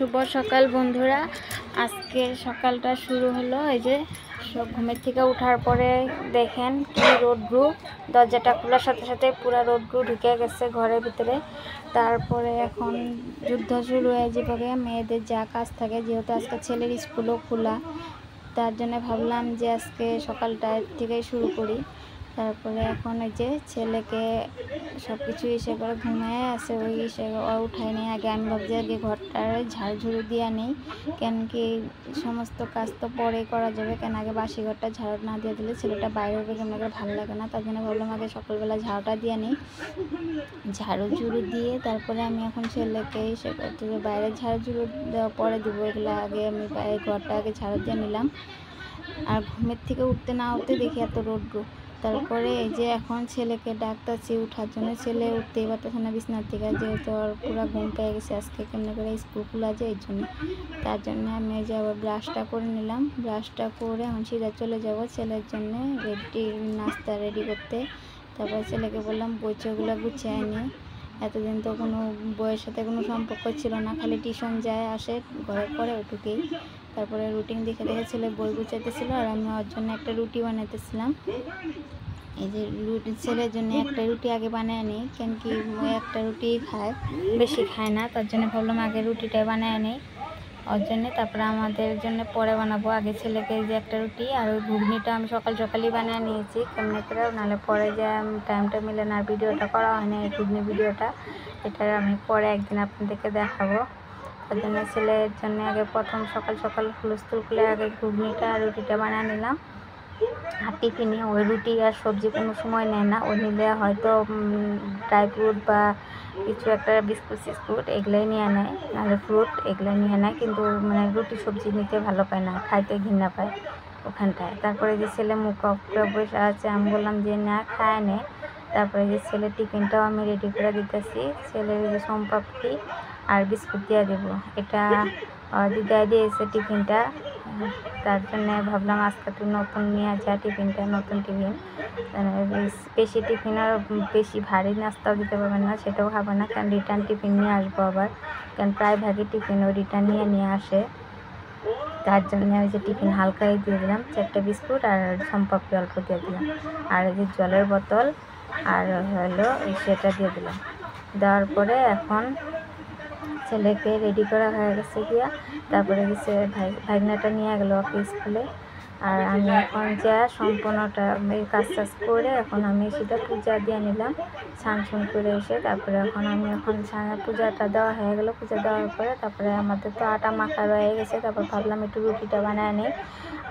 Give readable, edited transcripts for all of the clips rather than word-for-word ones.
শুভ সকাল বন্ধুরা। আজকে সকালটা শুরু হলো এই যে ঘুমের থেকে ওঠার পরে দেখেন কি রোদ্রু, দরজাটা খোলার সাথে সাথে পুরো রোদ্রু ঢুকে গেছে ঘরের ভিতরে। তারপরে এখন যুদ্ধ শুরু হয়ে যাবে মেয়েদের যা কাজ থাকে, যেহেতু আজকে ছেলের স্কুলও খোলা, তার জন্য ভাবলাম যে আজকে সকালটা থেকেই শুরু করি। তারপরে এখন ওই যে ছেলেকে সব কিছু ইসে করে ঘুমায় আছে, ওই ইসে উঠায় নেই। আগে আমি ভাবছি আগে ঘরটার ঝাড়ঝুড়ু দিয়া নেই, কেন কি সমস্ত কাজ তো পরে করা যাবে, কেন আগে বাসি ঘরটা ঝাড়ু না দিয়ে দিলে ছেলেটা বাইরে হবে কেমন করে ভালো লাগে না। তার জন্য ভাবলাম আগে সকালবেলা ঝাড়ুটা দিয়ে নেই। ঝাড়ু ঝুড়ু দিয়ে তারপরে আমি এখন ছেলেকে ইসে করতে বাইরে ঝাড়ু ঝুড়ু দেওয়া পরে দেবো, এগুলো আগে আমি বাইরে ঘরটা আগে ঝাড়ু দিয়ে নিলাম। আর ঘুমের থেকে উঠতে না উঠতে দেখি এত রোদ্রু। তারপরে এই যে এখন ছেলেকে ডাকতেছি উঠার জন্য, ছেলে উঠতেই পারতেছে না বিছনার থেকে, যেহেতু আর পুরো ঘুম পেয়ে গেছে। আজকে কেমনি করে স্কুল খোলা যায় এই জন্য, তার জন্য আমি এই যে আবার ব্রাশটা করে নিলাম। ব্রাশটা করে এখন সিধা চলে যাব ছেলের জন্য নাস্তা রেডি করতে। তারপর ছেলেকে বললাম বইগুলো গুছিয়ে আনি। এতদিন তো কোনো বইয়ের সাথে কোনো সম্পর্ক ছিল না, খালি টিউশন যায় আসে ঘরে পড়ে ওটুকুই। তারপরে রুটিন দেখে দেখে ছেলে বই গুছাইতেছিল আর আমি ওর জন্য একটা রুটি বানাইতেছিলাম। এই যে ছেলের জন্য একটা রুটি আগে বানিয়ে নিই, কেন কি একটা রুটি খায়, বেশি খায় না। তার জন্য ভাবলাম আগে রুটিটাই বানিয়ে নিই ওর জন্য, তারপরে আমাদের জন্য পরে বানাবো। আগে ছেলেকে যে একটা রুটি আর ওই ঘুগনিটা আমি সকালই বানিয়ে নিয়েছি কেমনি করে, নাহলে পরে যে টাইমটা মিলে না, ভিডিওটা করা হয় না এই ঘুগনি ভিডিওটা, এটা আমি পরে একদিন আপনাদেরকে দেখাবো। তার জন্য ছেলের জন্য আগে প্রথম সকাল হুলস্থুল খুলে আগে ঘুগনিটা আর রুটিটা বানিয়ে নিলাম। আর টিফিনে ওই রুটি আর সবজি কোনো সময় নেয় না, ওই নিলে হয়তো ড্রাই ফ্রুট বা কিছু একটা বিস্কুট এগুলোই নিয়ে নেয়, নাহলে ফ্রুট এগুলো নিয়ে নেয়, কিন্তু মানে রুটি সবজি নিতে ভালো পায় না, খাইতে ঘৃণা পায় ওখানটায়। তারপরে যে ছেলে মুখ অফ করে বসে আছে, আমি বললাম যে না খায় নে। তারপরে যে ছেলের টিফিনটাও আমি রেডি করে দিতেছি। ছেলের যে সোমপাপড়ি আর বিস্কুট দিয়ে দেবো, এটা দিদাই দিয়েছে টিফিনটা, তার জন্য ভাবলাম আজকে একটু নতুন নিয়ে যায় টিফিনটা, নতুন টিফিন। বেশি টিফিন আর বেশি ভারী নাস্তাও দিতে পারবেন না, সেটাও খাবে না, কারণ রিটার্ন টিফিন নিয়ে আসবো আবার, কারণ প্রায় ভাগই টিফিন ওই রিটার্ন নিয়ে আসে। তার জন্য ওই যে টিফিন হালকাই দিয়ে দিলাম, 4টা বিস্কুট আর সোমপাপড়ি অল্প দিয়ে দিলাম, আর এই যে জলের বোতল আর হলো সেটা দিয়ে দিলাম। দেওয়ার পরে এখন ছেলেকে রেডি করা হয়ে গেছে গিয়া, তারপরে গেছে ভাগনাটা নিয়ে গেলো ওকে স্কুলে। আর আমি এখন যা সম্পূর্ণটা কাজ করে এখন আমি সেটা পূজা দিয়ে নিলাম স্নান করে এসে। তারপরে এখন আমি পূজাটা দেওয়া হয়ে গেলো, পূজা দেওয়ার পরে তারপরে আমাদের তো আটা মাখা রয়ে গেছে, তারপর ভাবলাম একটু রুটিটা বানিয়ে নিই।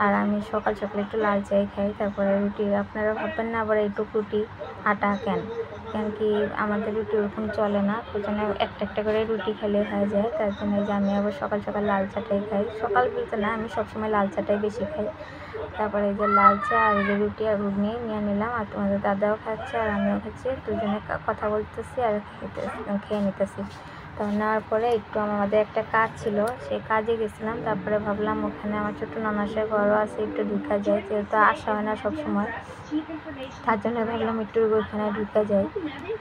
আর আমি সকাল একটু লাল চাই খাই, তারপরে রুটি। আপনারা ভাববেন না আবার একটু রুটি আটা কেন কি আমাদের রুটি ওরকম চলে না, ওই জন্য একটা করে রুটি খেলে হয়ে যায়। তার জন্য যে আমি আবার সকাল লাল চাটাই খাই, সকাল বলতে না আমি সবসময় লাল চাটাই বেশি খাই। তারপরে এই যে লাল চা আর এই যে রুটি আর ঘুগনি নিয়ে নিলাম, আর তোমাদের দাদাও খাচ্ছে আর আমিও খাচ্ছি, দুজনে কথা বলতেছি আর খেয়ে নিতেছি। তো নেওয়ার পরে একটু আমাদের একটা কাজ ছিল, সেই কাজে গেছিলাম। তারপরে ভাবলাম ওখানে আমার ছোটো ননাসের ঘরও আছে, একটু ঢুকা যায়, যেহেতু আসা হয় না সবসময়, তার জন্য ভাবলাম একটু ওইখানে ঢুকা যায়।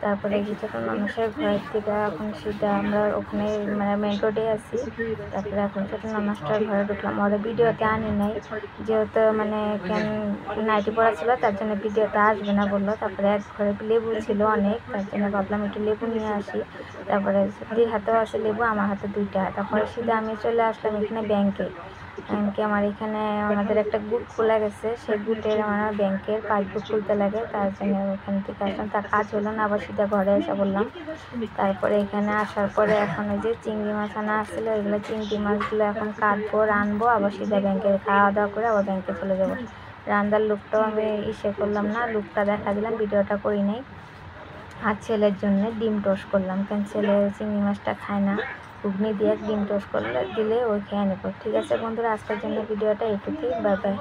তারপরে ছোটো ননাসের ঘরের থেকে এখন সেটা আমরা ওখানে মানে মেন রোডে আছি। তারপরে এখন ছোটো ননাসটার ঘরে ঢুকলাম, ওরা ভিডিওতে আনি নাই, যেহেতু মানে কেন নাইটি পড়া ছিল, তার জন্য ভিডিওতে আসবে না বললো। তারপরে এক ঘরে লেবু ছিল অনেক, তার জন্য ভাবলাম একটু লেবু নিয়ে আসি। তারপরে দিদির হাতেও আছে লেবু, আমার হাতে 2টা। তারপরে সিধা আমি চলে আসলাম এখানে ব্যাংকে, এমনকি আমার এখানে আমাদের একটা গ্রুপ খোলা গেছে, সেই গ্রুপের আমার ব্যাংকের পাসবুক খুলতে লাগে, তার জন্য ওখান থেকে আসলাম। তার কাজ হলো না, আবার সিধা ঘরে এসে বললাম। তারপরে এখানে আসার পরে এখন ওই যে চিংড়ি মাছ আনা আসছিলো, এগুলো চিংড়ি মাছগুলো এখন কাটবো, রানবো, আবার সিধা ব্যাংকে খাওয়া দাওয়া করে আবার ব্যাংকে চলে যাবো। রান্নার লুকটাও আমি করলাম না, লুকটা দেখা দিলাম, ভিডিওটা করি নাই। আর ছেলের জন্য ডিম টোস্ট করলাম, কারণ ছেলে চিংড়ি মাছটা খায় না, ঘুগনি দিয়ে ডিম টোস্ট দিলে ওই খেয়ে নেব। ঠিক আছে বন্ধুরা, আজকের জন্য ভিডিওটা এইটুকুই, বাই বাই।